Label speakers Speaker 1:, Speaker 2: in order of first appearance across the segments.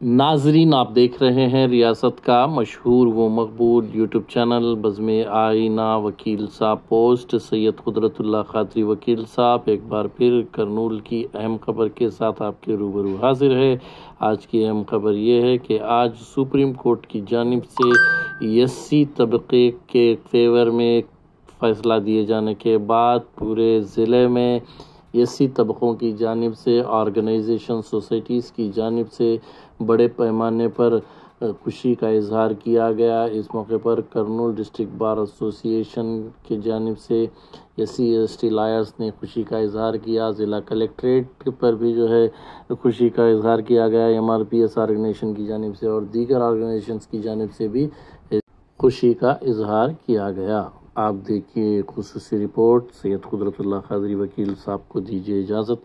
Speaker 1: नाजरीन, आप देख रहे हैं रियासत का मशहूर व मकबूल यूट्यूब चैनल बज़्म आईना वकील साहब पोस्ट। सैयद कुदरतुल्लाह खातरी वकील साहब एक बार फिर करनूल की अहम खबर के साथ आपके रूबरू हाजिर है। आज की अहम खबर ये है कि आज सुप्रीम कोर्ट की जानिब से एससी तबके के फेवर में फ़ैसला दिए जाने के बाद पूरे ज़िले में एससी तबकों की जानिब से ऑर्गेनाइजेशन सोसाइटीज़ की जानिब से बड़े पैमाने पर खुशी का इजहार किया गया। इस मौके पर करनूल डिस्ट्रिक्ट बार एसोसिएशन की जानिब से एससी एसटी लॉयर्स ने खुशी का इजहार किया। ज़िला कलेक्ट्रेट पर भी जो है खुशी का इजहार किया गया एमआरपीएस ऑर्गेनाइजेशन की जानिब से और दीगर ऑर्गेनाइजेशंस की जानिब से भी खुशी का इजहार किया गया। आप देखिए खुसूसी रिपोर्ट। सैयद कुदरतुल्लाह खातरी वकील साहब को दीजिए इजाज़त।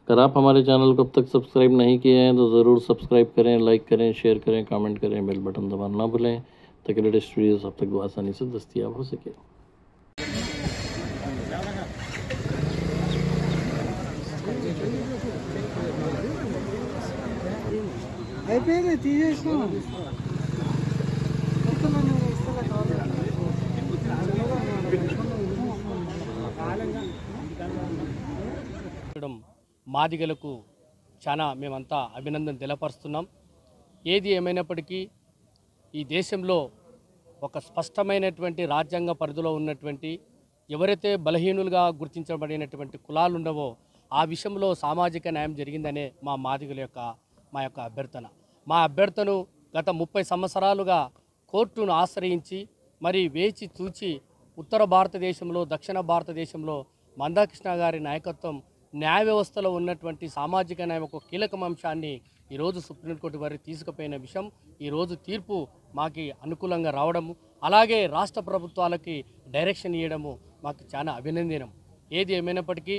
Speaker 1: अगर आप हमारे चैनल को अब तक सब्सक्राइब नहीं किए हैं तो ज़रूर सब्सक्राइब करें, लाइक करें, शेयर करें, कमेंट करें, बेल बटन दबाना ना भूलें ताकि लेटेस्ट वीडियोस आप तक आसानी से दस्तियाब हो सके।
Speaker 2: మాదిగలకు చాలా మేమంతా అభినందన తెలపరుస్తున్నాం. ఏది ఏమైనప్పటికీ ఈ దేశంలో ఒక స్పష్టమైనటువంటి రాజ్యాంగ పరిధిలో ఉన్నటువంటి ఎవరైతే బలహీనులుగా గుర్తించబడినటువంటి కులాలు ఉండవో ఆ విషయంలో సామాజిక న్యాయం జరిగిందనే మా యొక్క అభ్యర్థన. మా అభ్యర్థనను గత 30 సంవత్సరాలుగా కోర్టును ఆశ్రయించి మరి వేచి చూచి ఉత్తర భారతదేశంలో దక్షిణ భారతదేశంలో మందాకృష్ణ గారి నాయకత్వం న్యాయ వ్యవస్థలో ఉన్నటువంటి సామాజిక న్యాయం ఒక కీలక అంశాన్ని ఈరోజు సుప్రీంకోర్టు వారు తీసుకుపోయిన విషయం, ఈరోజు తీర్పు మాకు అనుకూలంగా రావడము, అలాగే రాష్ట్ర ప్రభుత్వాలకి డైరెక్షన్ ఇవ్వడము మాకు చాలా అభినందనం. ఏది ఏమైనప్పటికీ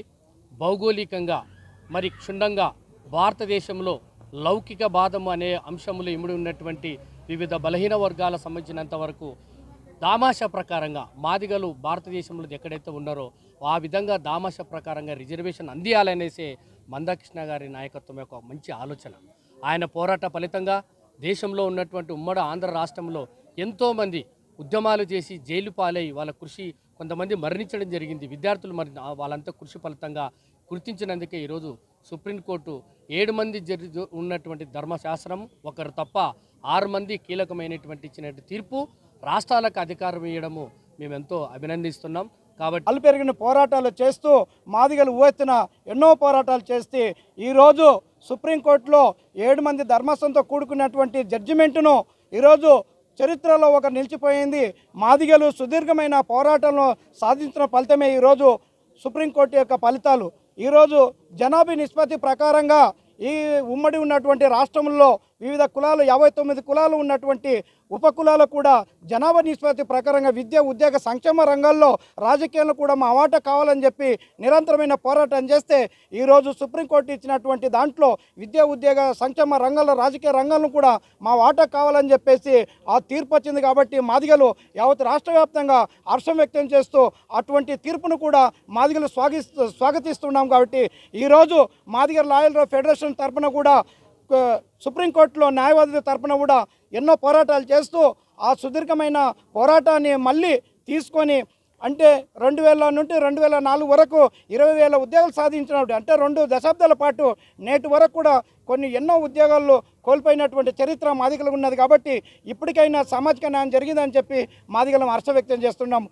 Speaker 2: భౌగోళికంగా మరి క్షుణ్ణంగా భారతదేశంలో లౌకిక బాధము అనే అంశములు ఇమిడి ఉన్నటువంటి వివిధ బలహీన వర్గాల సంబంధించినంత వరకు దామాషా ప్రకారంగా మాదిగలు భారతదేశంలో ఎక్కడైతే ఉన్నారో ఆ విధంగా దామాషా ప్రకారంగా రిజర్వేషన్ అందియాలనేసే మందాకృష్ణ గారి నాయకత్వం యొక్క మంచి ఆలోచన. ఆయన పోరాట ఫలితంగా దేశంలో ఉన్నటువంటి ఉమ్మడి ఆంధ్ర రాష్ట్రంలో ఎంతోమంది ఉద్యమాలు చేసి జైలు పాలై వాళ్ళ కృషి కొంతమంది మరణించడం జరిగింది. విద్యార్థులు మరి వాళ్ళంతా కృషి ఫలితంగా గుర్తించినందుకే ఈరోజు సుప్రీంకోర్టు 7 మంది ఉన్నటువంటి ధర్మశాస్త్రం ఒకరు తప్ప 6 మంది కీలకమైనటువంటి ఇచ్చినటువంటి తీర్పు రాష్ట్రాలకు అధికారం ఇవ్వడము మేమెంతో అభినందిస్తున్నాం. కాబట్టి
Speaker 3: అల్లు పెరిగిన పోరాటాలు చేస్తూ మాదిగలు ఊవెత్తున ఎన్నో పోరాటాలు చేస్తే ఈరోజు సుప్రీంకోర్టులో 7 మంది ధర్మస్థంతో కూడుకున్నటువంటి జడ్జిమెంటును ఈరోజు చరిత్రలో ఒక నిలిచిపోయింది. మాదిగలు సుదీర్ఘమైన పోరాటంలో సాధించిన ఫలితమే ఈరోజు సుప్రీంకోర్టు యొక్క ఫలితాలు. ఈరోజు జనాభా నిష్పత్తి ప్రకారంగా ఈ ఉమ్మడి ఉన్నటువంటి రాష్ట్రంలో వివిధ కులాలు 59 కులాలు ఉన్నటువంటి ఉపకులాలు కూడా జనాభా నిష్పత్తి ప్రకారంగా విద్య ఉద్యోగ సంక్షేమ రంగాల్లో రాజకీయాల్లో కూడా మా వాటా కావాలని చెప్పి నిరంతరమైన పోరాటం చేస్తే ఈరోజు సుప్రీంకోర్టు ఇచ్చినటువంటి దాంట్లో విద్య ఉద్యోగ సంక్షేమ రంగంలో రాజకీయ రంగంలో కూడా మా వాటా కావాలని చెప్పేసి ఆ తీర్పు వచ్చింది. కాబట్టి మాదిగలు యావత్ రాష్ట్ర వ్యాప్తంగా హర్షం వ్యక్తం చేస్తూ అటువంటి తీర్పును కూడా మాదిగలు స్వాగతిస్తున్నాం. కాబట్టి ఈరోజు మాదిగ లాయర్ల ఫెడరేషన్ తరఫున కూడా సుప్రీంకోర్టులో న్యాయవాదుల తరఫున కూడా ఎన్నో పోరాటాలు చేస్తూ ఆ సుదీర్ఘమైన పోరాటాన్ని మళ్ళీ తీసుకొని అంటే 2000 నుండి 2004 వరకు 20,000 ఉద్యోగాలు సాధించినప్పుడు అంటే 2 దశాబ్దాల పాటు నేటి వరకు కూడా ఎన్నో ఉద్యోగాల్లో కోల్పోయినటువంటి చరిత్ర మాదిగలకు ఉన్నది. కాబట్టి ఇప్పటికైనా సామాజిక న్యాయం జరిగిందని చెప్పి మాదిగలం హర్ష వ్యక్తం చేస్తున్నాం.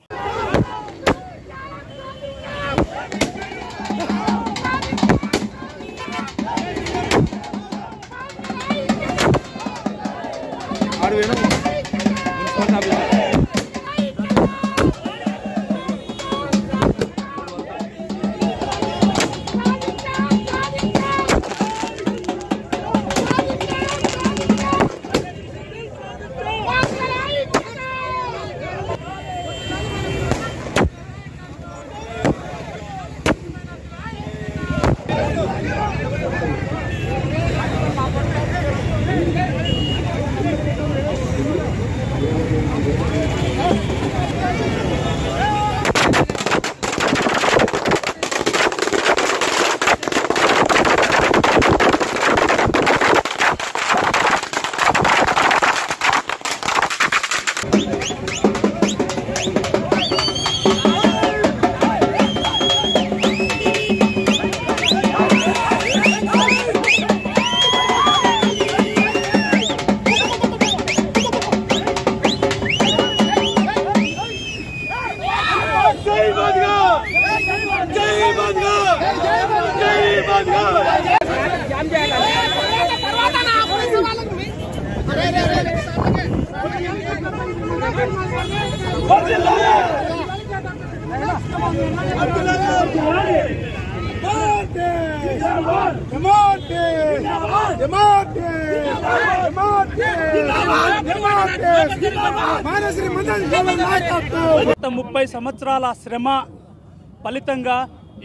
Speaker 4: ముప్పై సంవత్సరాల శ్రమ ఫలితంగా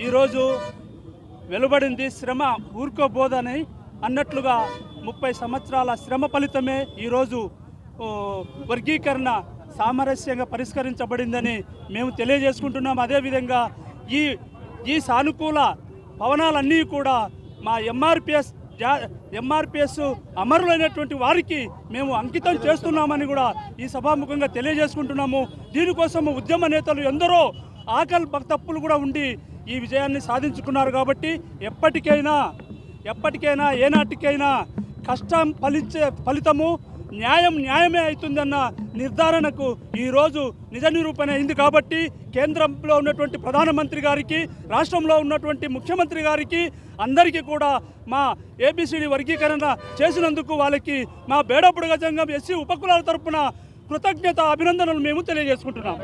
Speaker 4: ఈరోజు వెలువడింది. శ్రమ ఊరుకోబోదని అన్నట్లుగా 30 సంవత్సరాల శ్రమ ఫలితమే ఈరోజు వర్గీకరణ సామరస్యంగా పరిష్కరించబడిందని మేము తెలియజేసుకుంటున్నాం. అదేవిధంగా ఈ సానుకూల భవనాలన్నీ కూడా మా ఎంఆర్పిఎస్ అమరులైనటువంటి వారికి మేము అంకితం చేస్తున్నామని కూడా ఈ సభాముఖంగా తెలియజేసుకుంటున్నాము. దీనికోసం ఉద్యమ నేతలు ఎందరో ఆకలి తప్పులు కూడా ఉండి ఈ విజయాన్ని సాధించుకున్నారు. కాబట్టి ఎప్పటికైనా ఏనాటికైనా కష్టం ఫలితము న్యాయమే అవుతుందన్న నిర్ధారణకు ఈరోజు నిజ నిరూపణ అయింది. కాబట్టి కేంద్రంలో ఉన్నటువంటి ప్రధానమంత్రి గారికి, రాష్ట్రంలో ఉన్నటువంటి ముఖ్యమంత్రి గారికి అందరికీ కూడా మా ఏబిసిడి వర్గీకరణ చేసినందుకు వాళ్ళకి మా బేడపుడుగ సంఘం ఎస్సీ ఉపకులాల తరపున కృతజ్ఞత అభినందనలు మేము తెలియజేసుకుంటున్నాం.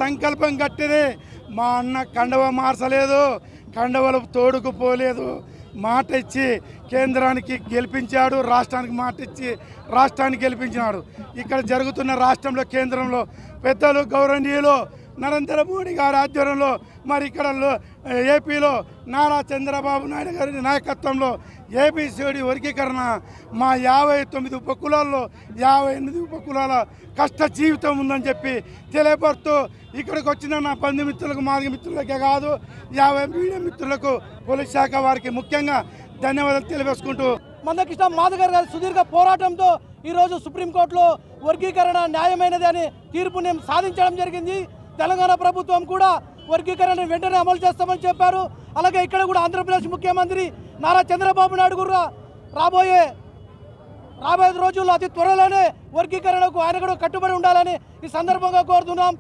Speaker 5: సంకల్పం కట్టిదే మా అన్న కండవ మార్చలేదు, కండవలు తోడుకుపోలేదు. మాట ఇచ్చి కేంద్రానికి గెలిపించాడు, రాష్ట్రానికి మాట ఇచ్చి రాష్ట్రాన్ని గెలిపించినాడు. ఇక్కడ జరుగుతున్న రాష్ట్రంలో కేంద్రంలో పెద్దలు గౌరవనీయులు నరేంద్ర మోడీ గారి ఆధ్వర్యంలో, మరి ఇక్కడ ఏపీలో నారా చంద్రబాబు నాయుడు గారి నాయకత్వంలో ఏబిసిడి వర్గీకరణ మా 59 ఉపకులాల్లో 58 ఉపకులాల కష్ట జీవితం ఉందని చెప్పి తెలియపరుస్తూ ఇక్కడికి వచ్చిన నా బంధుమిత్రులకు, మాదిగ మిత్రులకే కాదు 50 మీడియా మిత్రులకు పోలీస్ శాఖ వారికి ముఖ్యంగా ధన్యవాదాలు తెలియజేసుకుంటూ
Speaker 3: మందకృష్ణ మాదిగ గారి సుదీర్ఘ పోరాటంతో ఈరోజు సుప్రీంకోర్టులో వర్గీకరణ న్యాయమైనది అని తీర్పుని సాధించడం జరిగింది. తెలంగాణ ప్రభుత్వం కూడా వర్గీకరణ వెంటనే అమలు చేస్తామని చెప్పారు. అలాగే ఇక్కడ కూడా ఆంధ్రప్రదేశ్ ముఖ్యమంత్రి నారా చంద్రబాబు నాయుడు కూడా రాబోయే రోజుల్లో అతి త్వరలోనే వర్గీకరణకు ఆయన కూడా కట్టుబడి ఉండాలని ఈ సందర్భంగా కోరుతున్నాం.